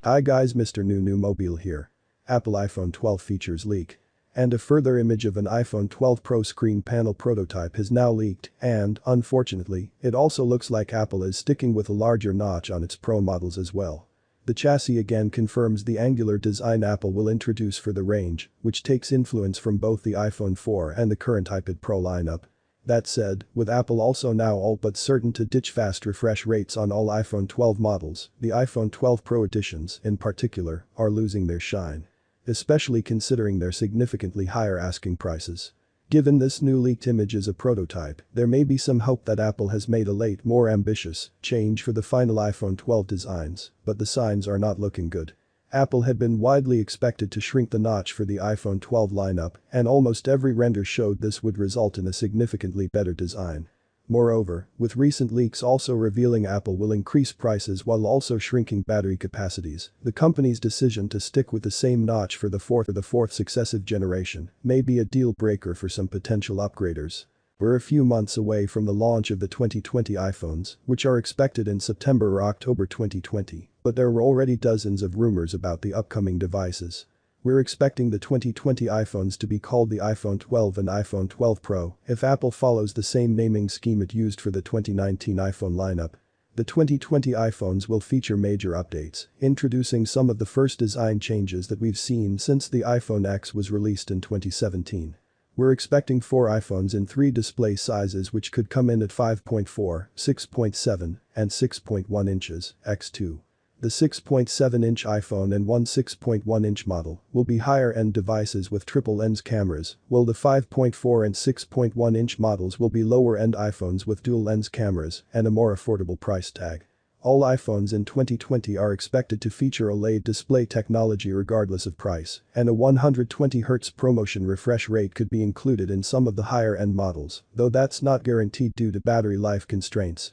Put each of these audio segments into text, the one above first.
Hi guys, Mr. New Mobile here. Apple iPhone 12 features leak. And a further image of an iPhone 12 Pro screen panel prototype has now leaked and, unfortunately, it also looks like Apple is sticking with a larger notch on its Pro models as well. The chassis again confirms the angular design Apple will introduce for the range, which takes influence from both the iPhone 4 and the current iPad Pro lineup. That said, with Apple also now all but certain to ditch fast refresh rates on all iPhone 12 models, the iPhone 12 Pro editions, in particular, are losing their shine. Especially considering their significantly higher asking prices. Given this new leaked image is a prototype, there may be some hope that Apple has made a late, more ambitious change for the final iPhone 12 designs, but the signs are not looking good. Apple had been widely expected to shrink the notch for the iPhone 12 lineup, and almost every render showed this would result in a significantly better design. Moreover, with recent leaks also revealing Apple will increase prices while also shrinking battery capacities, the company's decision to stick with the same notch for the fourth successive generation may be a deal breaker for some potential upgraders. We're a few months away from the launch of the 2020 iPhones, which are expected in September or October 2020, but there were already dozens of rumors about the upcoming devices. We're expecting the 2020 iPhones to be called the iPhone 12 and iPhone 12 Pro if Apple follows the same naming scheme it used for the 2019 iPhone lineup. The 2020 iPhones will feature major updates, introducing some of the first design changes that we've seen since the iPhone X was released in 2017. We're expecting 4 iPhones in 3 display sizes which could come in at 5.4, 6.7, and 6.1 inches, x2. The 6.7-inch iPhone and one 6.1-inch model will be higher-end devices with triple-lens cameras, while the 5.4 and 6.1-inch models will be lower-end iPhones with dual-lens cameras and a more affordable price tag. All iPhones in 2020 are expected to feature OLED display technology regardless of price, and a 120Hz ProMotion refresh rate could be included in some of the higher-end models, though that's not guaranteed due to battery life constraints,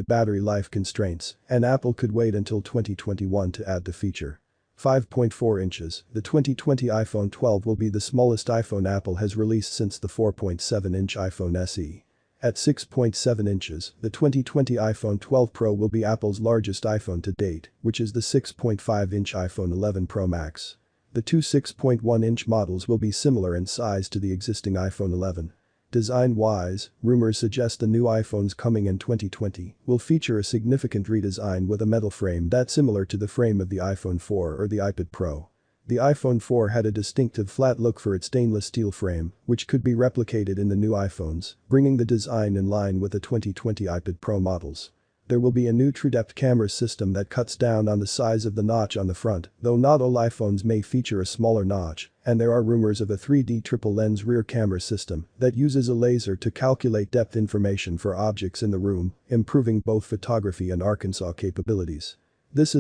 and Apple could wait until 2021 to add the feature. 5.4 inches, the 2020 iPhone 12 will be the smallest iPhone Apple has released since the 4.7-inch iPhone SE. At 6.7 inches, the 2020 iPhone 12 Pro will be Apple's largest iPhone to date, which is the 6.5-inch iPhone 11 Pro Max. The two 6.1-inch models will be similar in size to the existing iPhone 11. Design-wise, rumors suggest the new iPhones coming in 2020 will feature a significant redesign with a metal frame that's similar to the frame of the iPhone 4 or the iPad Pro. The iPhone 4 had a distinctive flat look for its stainless steel frame, which could be replicated in the new iPhones, bringing the design in line with the 2020 iPad Pro models. There will be a new TrueDepth camera system that cuts down on the size of the notch on the front, though not all iPhones may feature a smaller notch, and there are rumors of a 3D triple-lens rear camera system that uses a laser to calculate depth information for objects in the room, improving both photography and Arkansas capabilities. This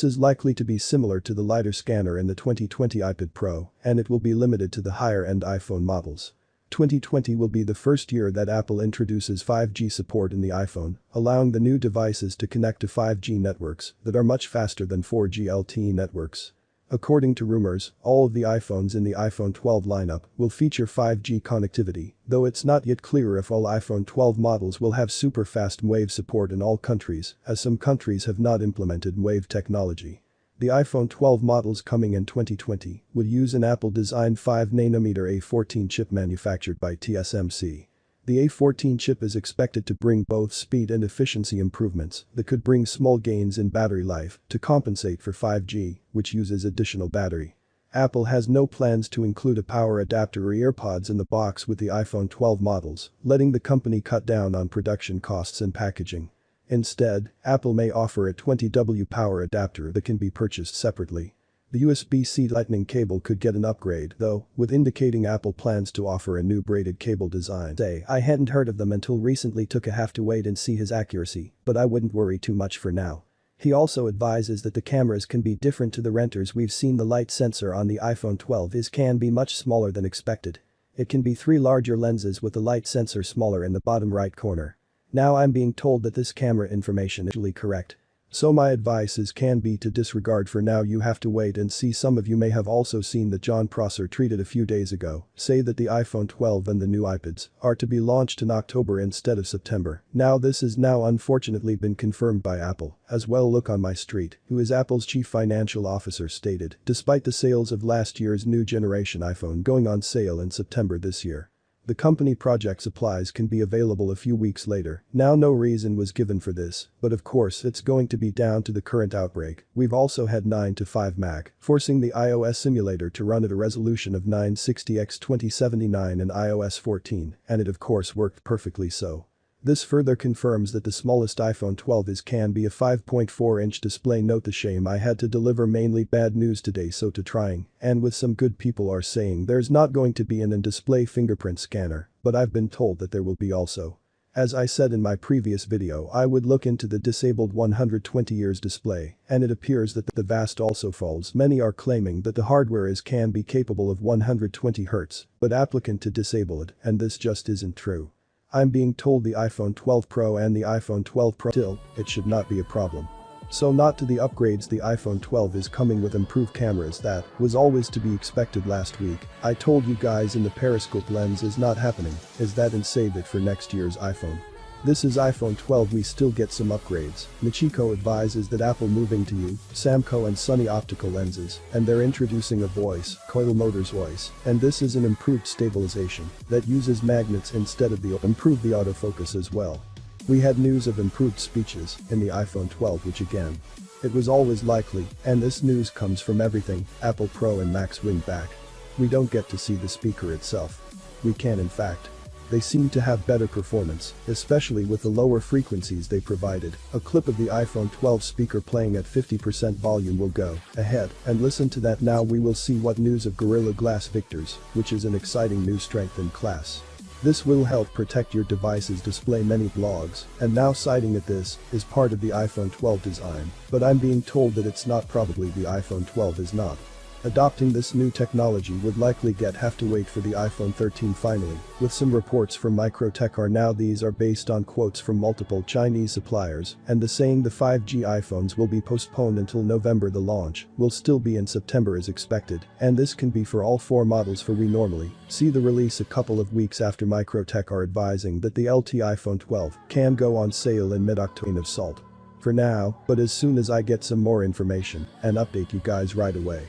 is likely to be similar to the LiDAR scanner in the 2020 iPad Pro, and it will be limited to the higher-end iPhone models. 2020 will be the first year that Apple introduces 5G support in the iPhone, allowing the new devices to connect to 5G networks that are much faster than 4G LTE networks. According to rumors, all of the iPhones in the iPhone 12 lineup will feature 5G connectivity, though it's not yet clear if all iPhone 12 models will have super-fast Wave support in all countries, as some countries have not implemented Wave technology. The iPhone 12 models coming in 2020 will use an Apple-designed 5nm A14 chip manufactured by TSMC. The A14 chip is expected to bring both speed and efficiency improvements that could bring small gains in battery life to compensate for 5G, which uses additional battery. Apple has no plans to include a power adapter or earpods in the box with the iPhone 12 models, letting the company cut down on production costs and packaging. Instead, Apple may offer a 20W power adapter that can be purchased separately. The USB-C Lightning cable could get an upgrade, though, with indicating Apple plans to offer a new braided cable design. I hadn't heard of them until recently. Have to wait and see his accuracy, but I wouldn't worry too much for now. He also advises that the cameras can be different to the renters we've seen. The light sensor on the iPhone 12 can be much smaller than expected. It can be 3 larger lenses with the light sensor smaller in the bottom right corner. Now I'm being told that this camera information is actually correct. So my advice is can be to disregard for now. You have to wait and see. Some of you may have also seen that John Prosser tweeted a few days ago, say that the iPhone 12 and the new iPads are to be launched in October instead of September. Now this is now unfortunately been confirmed by Apple, as well. Look on my street, who is Apple's chief financial officer, stated, despite the sales of last year's new generation iPhone going on sale in September this year, the company project supplies can be available a few weeks later. Now no reason was given for this, but of course it's going to be down to the current outbreak. We've also had 9:5 Mac, forcing the iOS simulator to run at a resolution of 960x2079 in iOS 14, and it of course worked perfectly so. This further confirms that the smallest iPhone 12 can be a 5.4-inch display. Note the shame I had to deliver mainly bad news today, so to trying, and with some good people are saying there's not going to be an in-display fingerprint scanner, but I've been told that there will be also. As I said in my previous video, I would look into the disabled 120 Hz display, and it appears that the vast also falls. Many are claiming that the hardware can be capable of 120 Hz, but applicant to disable it, and this just isn't true. I'm being told the iPhone 12 Pro and the iPhone 12 Pro still, it should not be a problem. So not to the upgrades. The iPhone 12 is coming with improved cameras. That was always to be expected. Last week, I told you guys in the periscope lens is not happening, is that, and save it for next year's iPhone. This is iPhone 12. We still get some upgrades. Michiko advises that Apple moving to Samco and Sony optical lenses, and they're introducing a voice, Coil Motors voice, and this is an improved stabilization that uses magnets instead of improved the autofocus as well. We had news of improved speeches in the iPhone 12, which again, it was always likely, and this news comes from everything Apple Pro and Max wing back. We don't get to see the speaker itself. We can, in fact. They seem to have better performance, especially with the lower frequencies they provided. A clip of the iPhone 12 speaker playing at 50% volume will go ahead and listen to that now. We will see what news of Gorilla Glass Victors, which is an exciting new strength in class. This will help protect your device's display. Many blogs, and now citing that this is part of the iPhone 12 design, but I'm being told that it's not. Probably the iPhone 12 is not. Adopting this new technology would likely have to wait for the iPhone 13 finally, with some reports from Microtech are now. These are based on quotes from multiple Chinese suppliers, and the saying the 5G iPhones will be postponed until November. The launch will still be in September as expected, and this can be for all 4 models. For we normally see the release a couple of weeks after. Microtech are advising that the LT iPhone 12 can go on sale in mid-October of salt. For now, but as soon as I get some more information, and update you guys right away.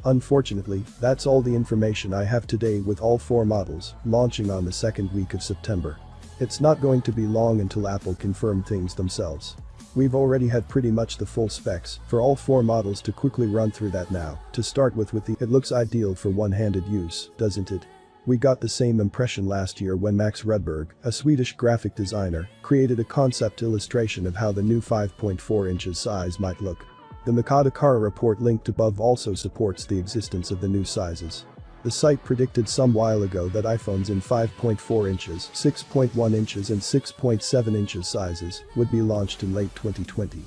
Unfortunately, that's all the information I have today, with all 4 models launching on the second week of September. It's not going to be long until Apple confirm things themselves. We've already had pretty much the full specs for all 4 models. To quickly run through that now. To start with the it looks ideal for one-handed use, doesn't it? We got the same impression last year when Max Rudberg, a Swedish graphic designer, created a concept illustration of how the new 5.4 inches size might look. The Makadakara report linked above also supports the existence of the new sizes. The site predicted some while ago that iPhones in 5.4 inches, 6.1 inches and 6.7 inches sizes would be launched in late 2020.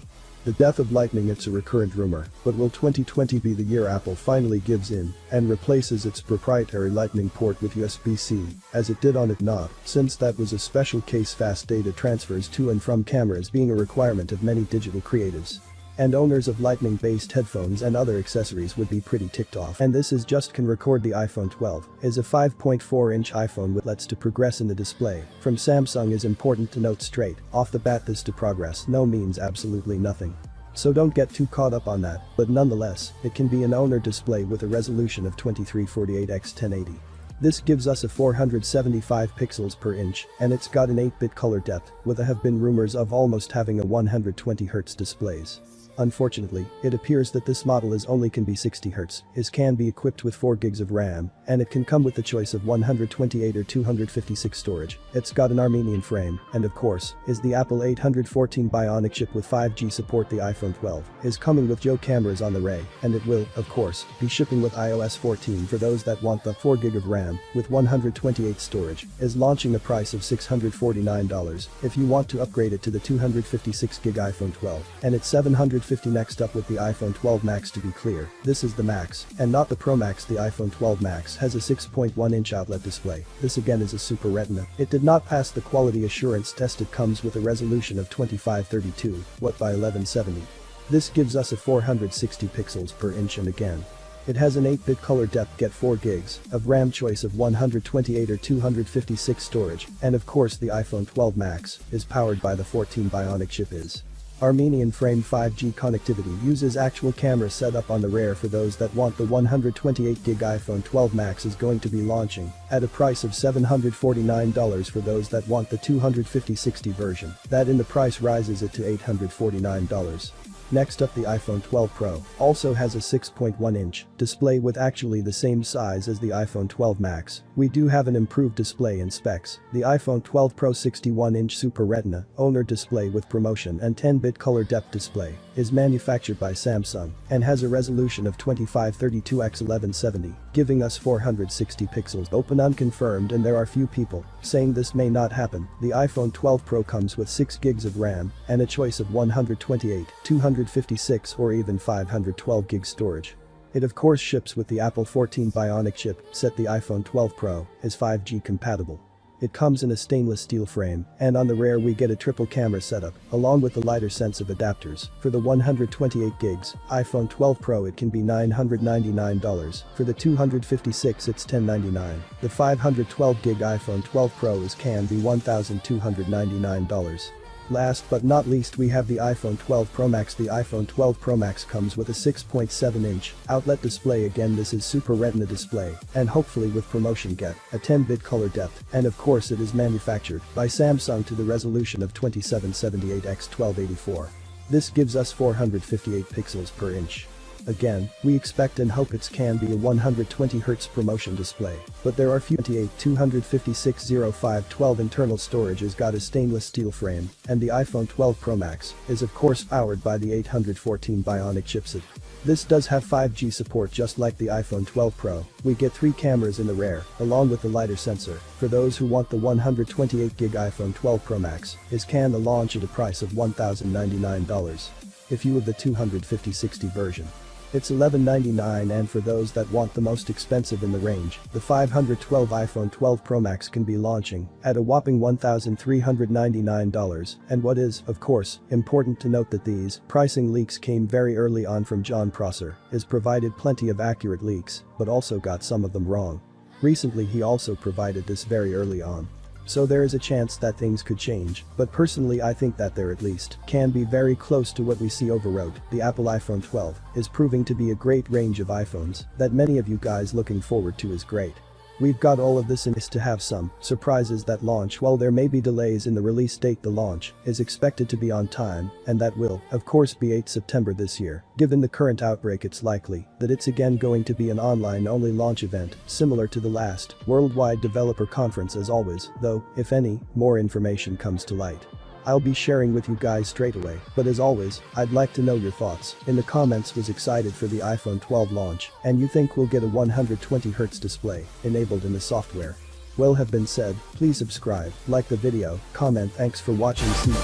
The death of Lightning, it's a recurrent rumor, but will 2020 be the year Apple finally gives in and replaces its proprietary Lightning port with USB-C, as it did on it not, since that was a special case. Fast data transfers to and from cameras being a requirement of many digital creatives. And owners of Lightning-based headphones and other accessories would be pretty ticked off. And this is just can record. The iPhone 12 is a 5.4-inch iPhone with lets to progress in the display. From Samsung is important to note straight off the bat. This to progress no means absolutely nothing. So don't get too caught up on that, but nonetheless, it can be an owner display with a resolution of 2348x1080. This gives us a 475 pixels per inch, and it's got an 8-bit color depth, with there have been rumors of almost having a 120 Hz displays. Unfortunately, it appears that this model only can be 60 Hz, can be equipped with 4 GB of RAM, and it can come with the choice of 128 or 256 storage. It's got an Armenian frame, and of course, is the Apple 814 Bionic chip with 5G support. The iPhone 12 is coming with Joe cameras on the way, and it will, of course, be shipping with iOS 14 for those that want the 4 GB of RAM with 128 storage, is launching a price of $649 if you want to upgrade it to the 256 GB iPhone 12, and it's $750. Next up with the iPhone 12 Max. To be clear, this is the Max and not the Pro Max. The iPhone 12 Max has a 6.1-inch outlet display. This again is a Super Retina. It did not pass the quality assurance test. It comes with a resolution of 2532 by 1170. This gives us a 460 pixels per inch, and again, it has an 8-bit color depth, get 4 gigs of RAM, choice of 128 or 256 storage, and of course the iPhone 12 Max is powered by the 14 Bionic chip. Armenian frame 5G connectivity, uses actual camera setup on the rear. For those that want, the 128GB iPhone 12 Max is going to be launching at a price of $749. For those that want the 250/60 version, that in the price rises it to $849. Next up, the iPhone 12 Pro also has a 6.1-inch display with actually the same size as the iPhone 12 Max. We do have an improved display in specs. The iPhone 12 Pro 61-inch Super Retina OLED display with promotion and 10-bit color depth display is manufactured by Samsung and has a resolution of 2532x1170, giving us 460 pixels. Open unconfirmed, and there are few people saying this may not happen. The iPhone 12 Pro comes with 6 gigs of RAM and a choice of 128, 256 or even 512 gig storage. It of course ships with the Apple 14 Bionic chip set. The iPhone 12 Pro is 5G compatible. It comes in a stainless steel frame, and on the rear we get a triple camera setup along with the lighter sense of adapters. For the 128 gigs iPhone 12 Pro it can be $999. For the 256 it's $1,099. The 512 gig iPhone 12 Pro can be $1,299. Last but not least, we have the iPhone 12 Pro Max. The iPhone 12 Pro Max comes with a 6.7-inch outlet display. Again, this is Super Retina display, and hopefully with promotion get a 10-bit color depth, and of course it is manufactured by Samsung to the resolution of 2778x1284. This gives us 458 pixels per inch. Again, we expect and hope it can be a 120Hz promotion display, but there are few. 2560512 internal storage has got a stainless steel frame, and the iPhone 12 Pro Max is of course powered by the 814 Bionic chipset. This does have 5G support just like the iPhone 12 Pro. We get 3 cameras in the rear, along with the lighter sensor. For those who want the 128GB iPhone 12 Pro Max can the launch at a price of $1,099. If you have the 250/60 version, it's $1,199, and for those that want the most expensive in the range, the 512 iPhone 12 Pro Max can be launching at a whopping $1,399. And what is, of course, important to note that these pricing leaks came very early on from John Prosser, has provided plenty of accurate leaks, but also got some of them wrong. Recently he also provided this very early on. So there is a chance that things could change, but personally I think that there at least can be very close to what we see over road. The Apple iPhone 12 is proving to be a great range of iPhones that many of you guys looking forward to is great. We've got all of this in this to have some surprises that launch. While there may be delays in the release date, the launch is expected to be on time, and that will, of course, be 8 September this year. Given the current outbreak, it's likely that it's again going to be an online-only launch event, similar to the last Worldwide Developer Conference. As always, though, if any more information comes to light, I'll be sharing with you guys straight away. But as always, I'd like to know your thoughts in the comments. Was excited for the iPhone 12 launch, and you think we'll get a 120Hz display enabled in the software? Well, have been said, please subscribe, like the video, comment. Thanks for watching. See you.